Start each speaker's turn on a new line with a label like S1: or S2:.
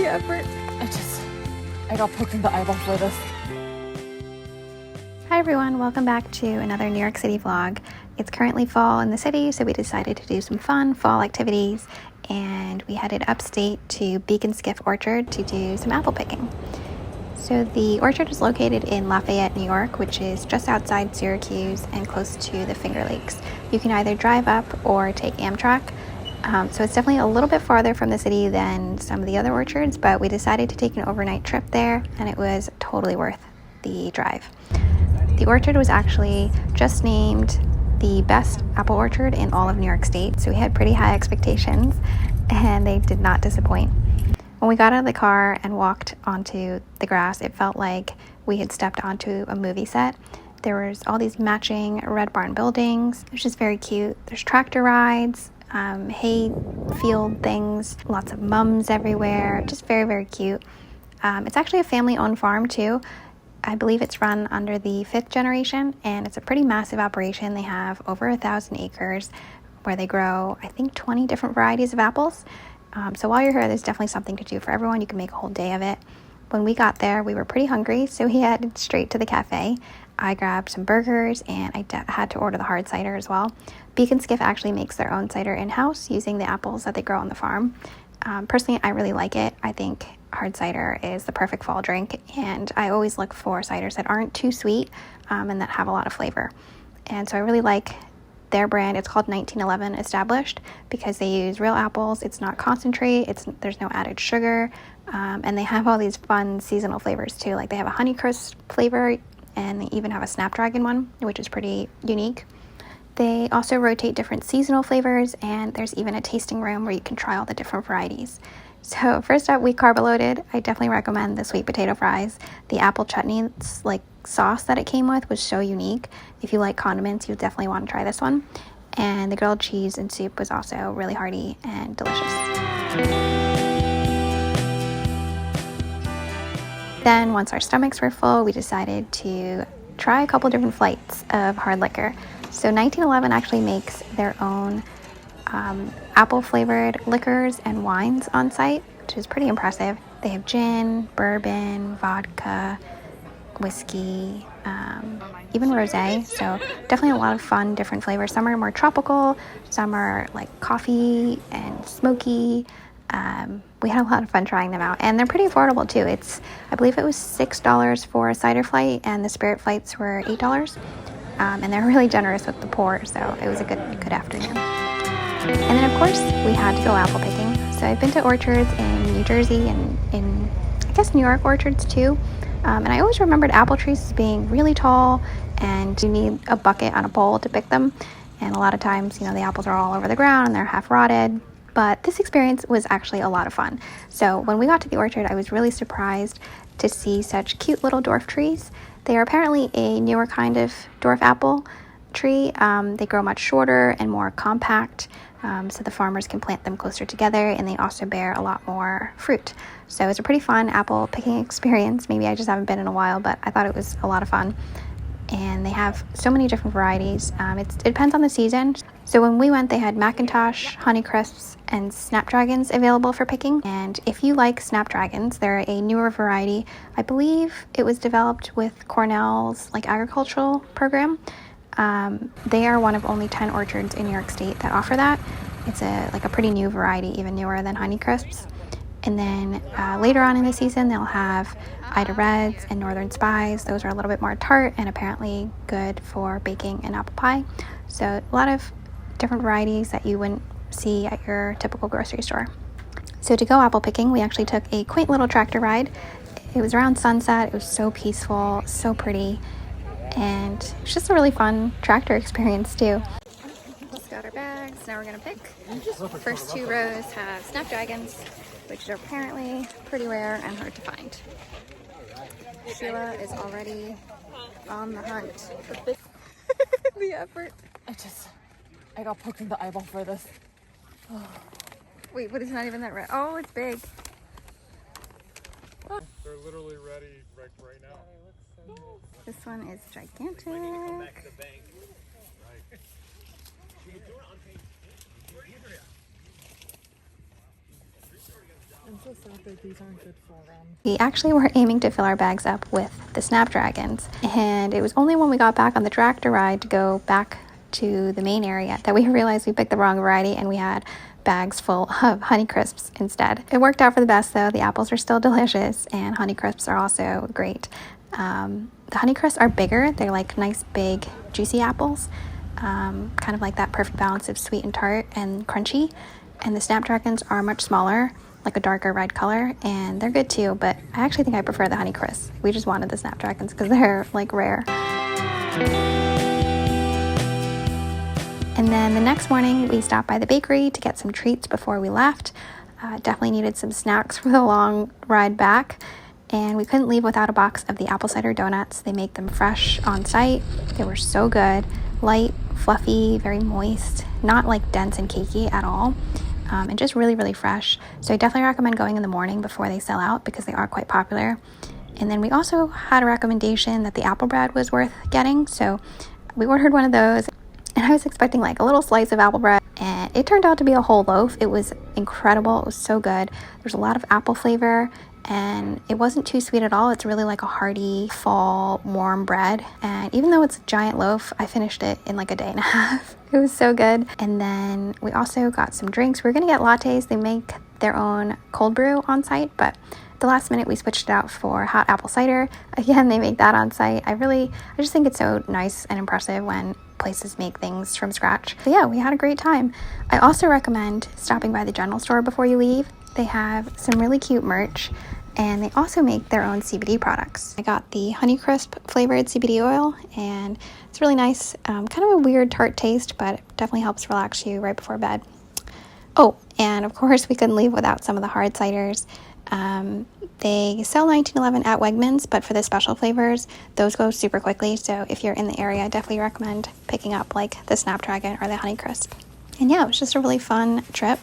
S1: effort. I got poked in the eyeball for this.
S2: Hi everyone, welcome back to another New York City vlog. It's currently fall in the city, so we decided to do some fun fall activities, and we headed upstate to Beak Skiff Orchard to do some apple picking. So the orchard is located in LaFayette, New York, which is just outside Syracuse and close to the Finger Lakes. You can either drive up or take Amtrak. So it's definitely a little bit farther from the city than some of the other orchards, but we decided to take an overnight trip there, and it was totally worth the drive. The orchard was actually just named the best apple orchard in all of New York State, so we had pretty high expectations, and they did not disappoint. When we got out of the car and walked onto the grass, it felt like we had stepped onto a movie set. There was all these matching Red Barn buildings. It was just very cute. There's tractor rides, hay field things, lots of mums everywhere. Just very, very cute. It's actually a family-owned farm too. I believe it's run under the 5th generation, and it's a pretty massive operation. They have over 1,000 acres where they grow, I think, 20 different varieties of apples. So while you're here, there's definitely something to do for everyone. You can make a whole day of it. When we got there, we were pretty hungry, so we headed straight to the cafe. I grabbed some burgers, and I had to order the hard cider as well. Beak Skiff actually makes their own cider in-house using the apples that they grow on the farm. Personally, I really like it. I think hard cider is the perfect fall drink, and I always look for ciders that aren't too sweet and that have a lot of flavor. And so I really like their brand. It's called 1911 Established because they use real apples. It's not concentrate. There's no added sugar, and they have all these fun seasonal flavors too. Like they have a Honeycrisp flavor, and they even have a Snapdragon one, which is pretty unique. They also rotate different seasonal flavors, and there's even a tasting room where you can try all the different varieties. So first up, we carb loaded. I definitely recommend the sweet potato fries. The apple chutney sauce that it came with was so unique. If you like condiments, you definitely want to try this one. And the grilled cheese and soup was also really hearty and delicious. Then once our stomachs were full, we decided to try a couple different flights of hard liquor. So 1911 actually makes their own apple flavored liquors and wines on site, which is pretty impressive. They have gin, bourbon, vodka, whiskey, even rosé. So definitely a lot of fun different flavors. Some are more tropical, some are like coffee and smoky. We had a lot of fun trying them out, and they're pretty affordable too. I believe it was $6 for a cider flight, and the spirit flights were $8. And they're really generous with the pour, so it was a good afternoon. And then of course we had to go apple picking. So I've been to orchards in New Jersey and in I guess New York orchards too. And I always remembered apple trees as being really tall, and you need a bucket on a pole to pick them. And a lot of times, the apples are all over the ground and they're half rotted. But this experience was actually a lot of fun. So when we got to the orchard, I was really surprised to see such cute little dwarf trees. They are apparently a newer kind of dwarf apple tree. They grow much shorter and more compact, so the farmers can plant them closer together, and they also bear a lot more fruit. So it's a pretty fun apple picking experience. Maybe I just haven't been in a while, but I thought it was a lot of fun. And they have so many different varieties. It depends on the season. So when we went, they had Macintosh, Honeycrisps, and Snapdragons available for picking. And if you like Snapdragons, they're a newer variety. I believe it was developed with Cornell's agricultural program. They are one of only 10 orchards in New York State that offer that. It's a pretty new variety, even newer than Honeycrisps. And then later on in the season, they'll have Ida Reds and Northern Spies. Those are a little bit more tart and apparently good for baking an apple pie. So a lot of different varieties that you wouldn't see at your typical grocery store. So to go apple picking, we actually took a quaint little tractor ride. It was around sunset. It was so peaceful, so pretty, and it was just a really fun tractor experience too. Just got our bags. Now we're gonna pick. First 2 rows have Snapdragons, which are apparently pretty rare and hard to find. Sheila is already on the hunt. The effort.
S1: I got poked in the eyeball for this.
S2: Wait, but it's not even that red. Oh, it's big.
S3: They're literally ready right now.
S2: This one is gigantic.
S1: I'm so sad that these aren't good for
S2: We actually were aiming to fill our bags up with the Snapdragons, and it was only when we got back on the tractor ride to go back to the main area that we realized we picked the wrong variety and we had bags full of Honeycrisps instead. It worked out for the best though. The apples are still delicious and Honeycrisps are also great. The Honeycrisps are bigger. They're like nice big juicy apples, kind of like that perfect balance of sweet and tart and crunchy. And the Snapdragons are much smaller, like a darker red color, and they're good too, but I actually think I prefer the Honeycrisp. We just wanted the Snapdragons because they're like rare. And then the next morning we stopped by the bakery to get some treats before we left. Definitely needed some snacks for the long ride back, and we couldn't leave without a box of the apple cider donuts. They make them fresh on site. They were so good, light, fluffy, very moist, not like dense and cakey at all. And just really, really fresh. So I definitely recommend going in the morning before they sell out because they are quite popular. And then we also had a recommendation that the apple bread was worth getting. So we ordered one of those, and I was expecting like a little slice of apple bread, and it turned out to be a whole loaf. It was incredible. It was so good. There's a lot of apple flavor, and it wasn't too sweet at all. It's really like a hearty fall warm bread. And even though it's a giant loaf, I finished it in like a day and a half. It was so good. And then we also got some drinks. We were gonna get lattes. They make their own cold brew on site, but at the last minute we switched it out for hot apple cider. Again, they make that on site. I just think it's so nice and impressive when places make things from scratch. So yeah, we had a great time. I also recommend stopping by the general store before you leave. They have some really cute merch, and they also make their own CBD products. I got the Honeycrisp flavored CBD oil, and it's really nice. Kind of a weird tart taste, but it definitely helps relax you right before bed. Oh, and of course we couldn't leave without some of the hard ciders. They sell 1911 at Wegmans, but for the special flavors, those go super quickly. So if you're in the area, I definitely recommend picking up like the Snapdragon or the Honeycrisp. And yeah, it was just a really fun trip.